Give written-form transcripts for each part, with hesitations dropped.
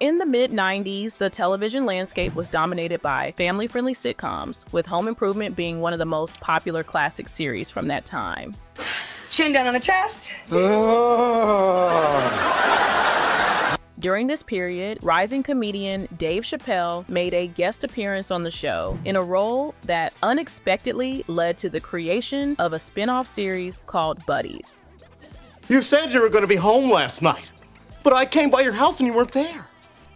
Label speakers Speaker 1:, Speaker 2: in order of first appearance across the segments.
Speaker 1: In the mid-90s, the television landscape was dominated by family-friendly sitcoms, with Home Improvement being one of the most popular classic series from that time.
Speaker 2: Chin down on the chest.
Speaker 1: During this period, rising comedian Dave Chappelle made a guest appearance on the show in a role that unexpectedly led to the creation of a spin-off series called Buddies.
Speaker 3: You said you were going to be home last night, but I came by your house and you weren't there.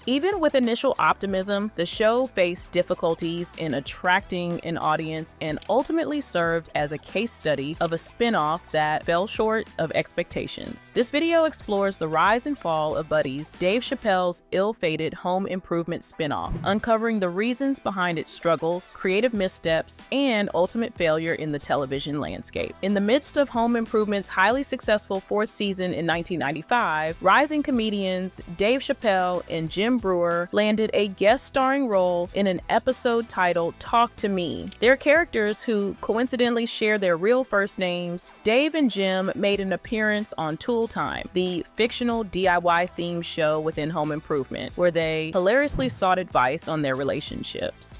Speaker 1: Even with initial optimism, the show faced difficulties in attracting an audience and ultimately served as a case study of a spin-off that fell short of expectations. This video explores the rise and fall of Buddies, Dave Chappelle's ill-fated Home Improvement spin-off, uncovering the reasons behind its struggles, creative missteps, and ultimate failure in the television landscape. In the midst of Home Improvement's highly successful fourth season in 1995, rising comedians Dave Chappelle and Jim Breuer landed a guest starring role in an episode titled Talk to Me. Their characters, who coincidentally share their real first names, Dave and Jim, made an appearance on Tool Time, the fictional DIY themed show within Home Improvement, where they hilariously sought advice on their relationships.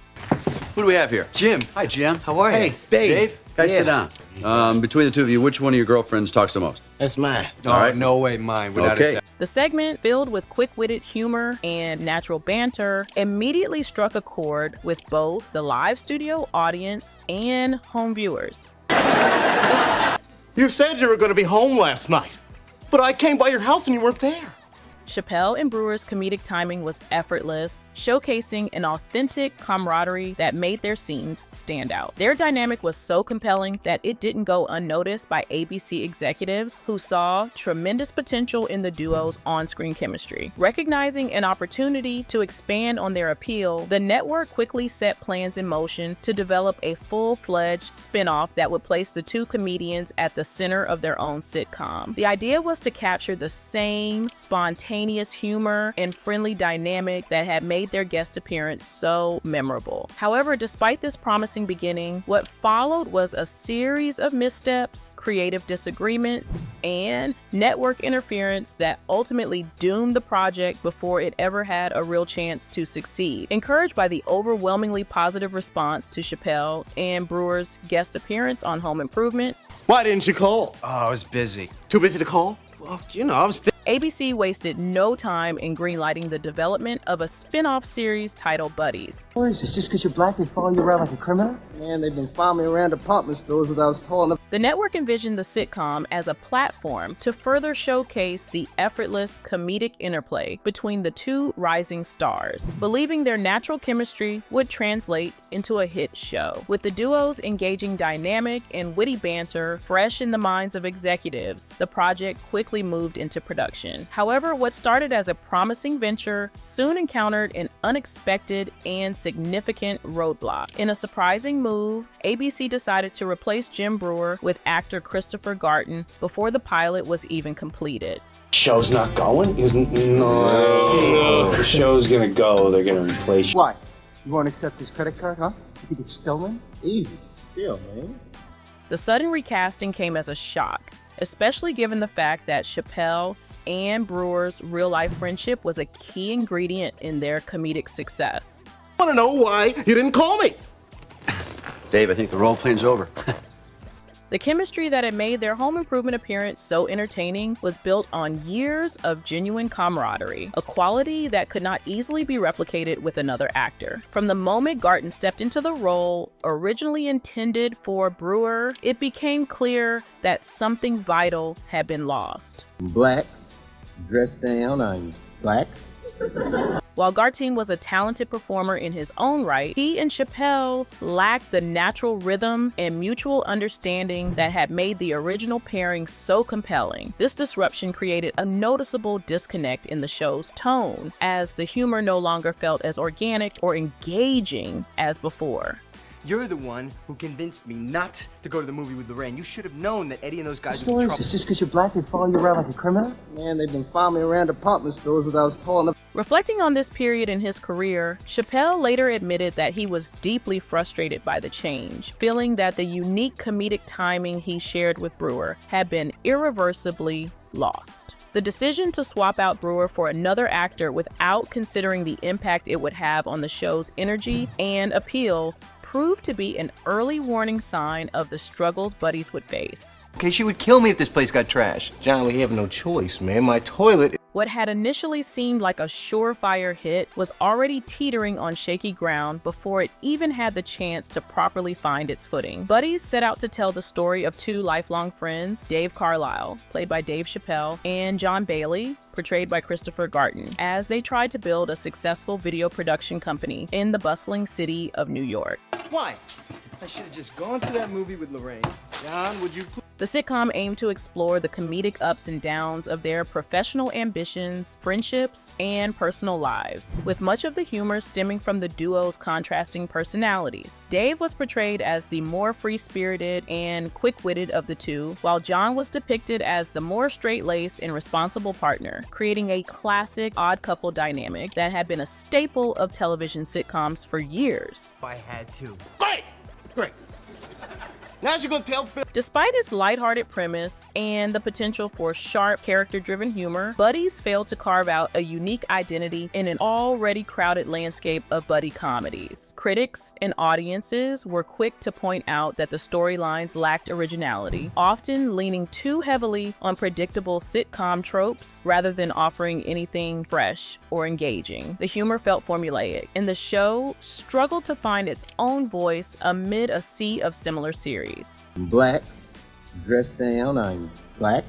Speaker 4: Who do we have here?
Speaker 5: Jim.
Speaker 4: Hi, Jim.
Speaker 5: How are you?
Speaker 3: Hey, Dave.
Speaker 4: Guys, sit down. Between the two of you, which one of your girlfriends talks the most?
Speaker 3: That's mine.
Speaker 5: Oh,
Speaker 4: All right.
Speaker 5: no way, mine. Without
Speaker 4: Okay.
Speaker 5: a doubt.
Speaker 1: The segment, filled with quick-witted humor and natural banter, immediately struck a chord with both the live studio audience and home viewers.
Speaker 3: You said you were going to be home last night, but I came by your house and you weren't there.
Speaker 1: Chappelle and Breuer's comedic timing was effortless, showcasing an authentic camaraderie that made their scenes stand out. Their dynamic was so compelling that it didn't go unnoticed by ABC executives, who saw tremendous potential in the duo's on-screen chemistry. Recognizing an opportunity to expand on their appeal, the network quickly set plans in motion to develop a full-fledged spin-off that would place the two comedians at the center of their own sitcom. The idea was to capture the same spontaneous humor and friendly dynamic that had made their guest appearance so memorable. However, despite this promising beginning, what followed was a series of missteps, creative disagreements, and network interference that ultimately doomed the project before it ever had a real chance to succeed. Encouraged by the overwhelmingly positive response to Chappelle and Breuer's guest appearance on Home Improvement,
Speaker 3: Why didn't you call?
Speaker 5: Oh, I was busy.
Speaker 3: Too busy to call?
Speaker 5: Well, I was
Speaker 1: ABC wasted no time in greenlighting the development of a spin-off series titled Buddies.
Speaker 6: What is this, just because you're black they follow you around like a criminal? Man, they've been following me around department stores without I was tall enough.
Speaker 1: The network envisioned the sitcom as a platform to further showcase the effortless comedic interplay between the two rising stars, believing their natural chemistry would translate into a hit show. With the duo's engaging dynamic and witty banter fresh in the minds of executives, the project quickly moved into production. However, what started as a promising venture soon encountered an unexpected and significant roadblock. In a surprising move, ABC decided to replace Jim Breuer with actor Christopher Garten before the pilot was even completed.
Speaker 7: Show's not going? He was, no. The show's gonna go, they're gonna replace you.
Speaker 6: Why? You won't accept his credit card, huh? You think it's stolen? Easy. Deal, man.
Speaker 1: The sudden recasting came as a shock, especially given the fact that Chappelle and Breuer's real-life friendship was a key ingredient in their comedic success.
Speaker 3: I want to know why you didn't call me.
Speaker 4: Dave, I think the role play's over.
Speaker 1: The chemistry that had made their Home Improvement appearance so entertaining was built on years of genuine camaraderie, a quality that could not easily be replicated with another actor. From the moment Garten stepped into the role originally intended for Breuer, it became clear that something vital had been lost.
Speaker 6: Black, dressed down, I'm black.
Speaker 1: While Garten was a talented performer in his own right, he and Chappelle lacked the natural rhythm and mutual understanding that had made the original pairing so compelling. This disruption created a noticeable disconnect in the show's tone, as the humor no longer felt as organic or engaging as before.
Speaker 8: You're the one who convinced me not to go to the movie with Lorraine. You should have known that Eddie and those guys
Speaker 6: What
Speaker 8: were in
Speaker 6: is
Speaker 8: trouble.
Speaker 6: this, just because you're black they follow you around like a criminal? Man, they've been following me around department stores without I was tall enough.
Speaker 1: Reflecting on this period in his career, Chappelle later admitted that he was deeply frustrated by the change, feeling that the unique comedic timing he shared with Breuer had been irreversibly lost. The decision to swap out Brewer for another actor without considering the impact it would have on the show's energy and appeal proved to be an early warning sign of the struggles buddies would face.
Speaker 8: Okay, she would kill me if this place got trashed.
Speaker 3: John, we have no choice, man. My toilet.
Speaker 1: What had initially seemed like a surefire hit was already teetering on shaky ground before it even had the chance to properly find its footing. Buddies set out to tell the story of two lifelong friends, Dave Carlisle, played by Dave Chappelle, and John Bailey, portrayed by Christopher Garten, as they tried to build a successful video production company in the bustling city of New York.
Speaker 8: Why? I should have just gone to that movie with Lorraine. John, would you please?
Speaker 1: The sitcom aimed to explore the comedic ups and downs of their professional ambitions, friendships, and personal lives, with much of the humor stemming from the duo's contrasting personalities. Dave was portrayed as the more free-spirited and quick-witted of the two, while John was depicted as the more straight-laced and responsible partner, creating a classic odd couple dynamic that had been a staple of television sitcoms for years.
Speaker 8: I had to.
Speaker 3: Great. Now you're gonna tell Phil.
Speaker 1: Despite its lighthearted premise and the potential for sharp, character-driven humor, Buddies failed to carve out a unique identity in an already crowded landscape of buddy comedies. Critics and audiences were quick to point out that the storylines lacked originality, often leaning too heavily on predictable sitcom tropes rather than offering anything fresh or engaging. The humor felt formulaic, and the show struggled to find its own voice amid a sea of similar series.
Speaker 6: Black, dressed down, I'm black.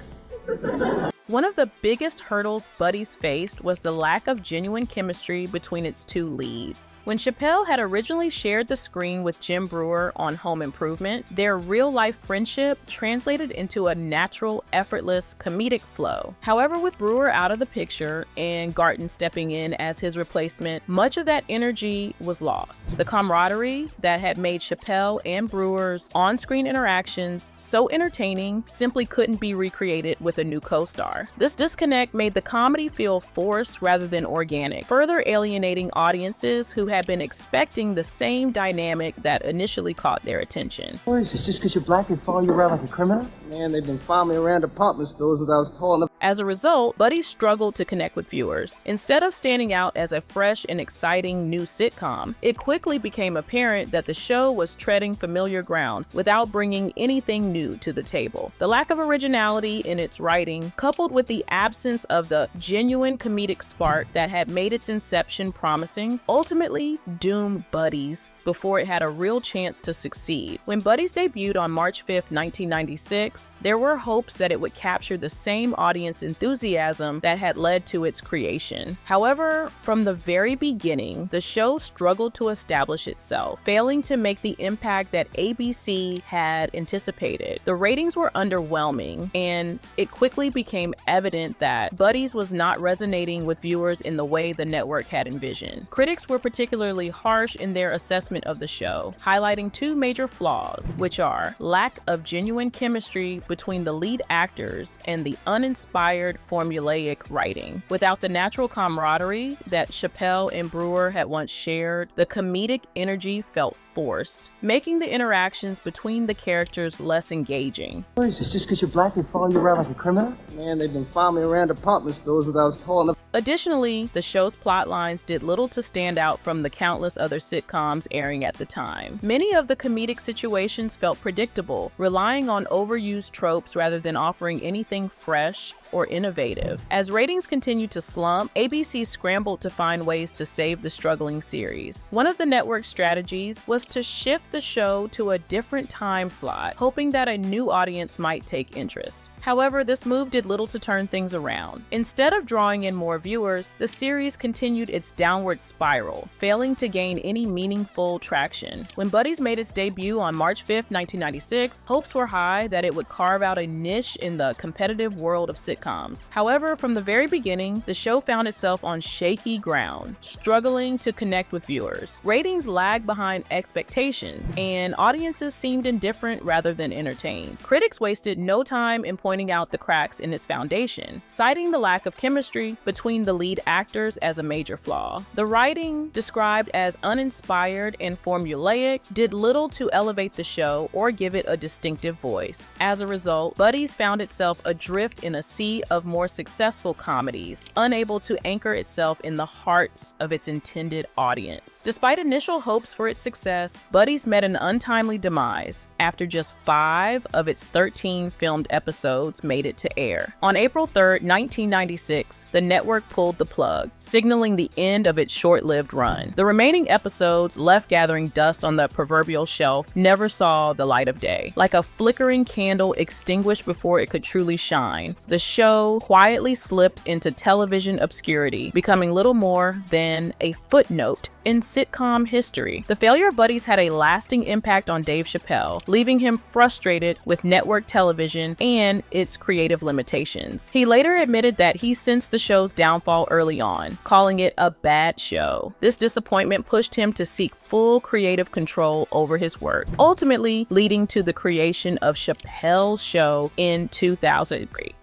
Speaker 1: One of the biggest hurdles Buddies faced was the lack of genuine chemistry between its two leads. When Chappelle had originally shared the screen with Jim Breuer on Home Improvement, their real-life friendship translated into a natural, effortless, comedic flow. However, with Breuer out of the picture and Garten stepping in as his replacement, much of that energy was lost. The camaraderie that had made Chappelle and Breuer's on-screen interactions so entertaining simply couldn't be recreated with a new co-star. This disconnect made the comedy feel forced rather than organic, further alienating audiences who had been expecting the same dynamic that initially caught their attention.
Speaker 6: What is this, just because you're black they follow you around like a criminal? Man, they've been following me around department stores that I was tall enough.
Speaker 1: As a result, Buddies struggled to connect with viewers. Instead of standing out as a fresh and exciting new sitcom, it quickly became apparent that the show was treading familiar ground without bringing anything new to the table. The lack of originality in its writing, coupled with the absence of the genuine comedic spark that had made its inception promising, ultimately doomed Buddies before it had a real chance to succeed. When Buddies debuted on March 5, 1996, there were hopes that it would capture the same audience enthusiasm that had led to its creation. However, from the very beginning, the show struggled to establish itself, failing to make the impact that ABC had anticipated. The ratings were underwhelming, and it quickly became evident that Buddies was not resonating with viewers in the way the network had envisioned. Critics were particularly harsh in their assessment of the show, highlighting two major flaws, which are lack of genuine chemistry between the lead actors and the uninspired formulaic writing. Without the natural camaraderie that Chappelle and Breuer had once shared, the comedic energy felt forced, making the interactions between the characters less engaging.
Speaker 6: What is this, just because you're black they follow you around like a criminal? Man, they've been following me around department stores that I was tall enough.
Speaker 1: Additionally, the show's plot lines did little to stand out from the countless other sitcoms airing at the time. Many of the comedic situations felt predictable, relying on overused tropes rather than offering anything fresh or innovative. As ratings continued to slump, ABC scrambled to find ways to save the struggling series. One of the network's strategies was to shift the show to a different time slot, hoping that a new audience might take interest. However, this move did little to turn things around. Instead of drawing in more viewers, the series continued its downward spiral, failing to gain any meaningful traction. When Buddies made its debut on March 5, 1996, hopes were high that it would carve out a niche in the competitive world of sitcoms. However, from the very beginning, the show found itself on shaky ground, struggling to connect with viewers. Ratings lagged behind expectations expectations, and audiences seemed indifferent rather than entertained. Critics wasted no time in pointing out the cracks in its foundation, citing the lack of chemistry between the lead actors as a major flaw. The writing, described as uninspired and formulaic, did little to elevate the show or give it a distinctive voice. As a result, Buddies found itself adrift in a sea of more successful comedies, unable to anchor itself in the hearts of its intended audience. Despite initial hopes for its success, Buddies met an untimely demise after just 5 of its 13 filmed episodes made it to air. On April 3, 1996, the network pulled the plug, signaling the end of its short-lived run. The remaining episodes, left gathering dust on the proverbial shelf, never saw the light of day. Like a flickering candle extinguished before it could truly shine, the show quietly slipped into television obscurity, becoming little more than a footnote in sitcom history. The failure of Buddies had a lasting impact on Dave Chappelle, leaving him frustrated with network television and its creative limitations. He later admitted that he sensed the show's downfall early on, calling it a bad show. This disappointment pushed him to seek full creative control over his work, ultimately leading to the creation of Chappelle's Show in 2003.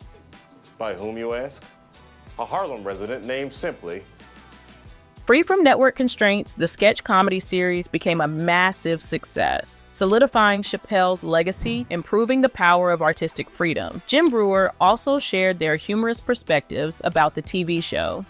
Speaker 9: By whom, you ask? A Harlem resident named simply.
Speaker 1: Free from network constraints, the sketch comedy series became a massive success, solidifying Chappelle's legacy and proving the power of artistic freedom. Jim Breuer also shared their humorous perspectives about the TV show.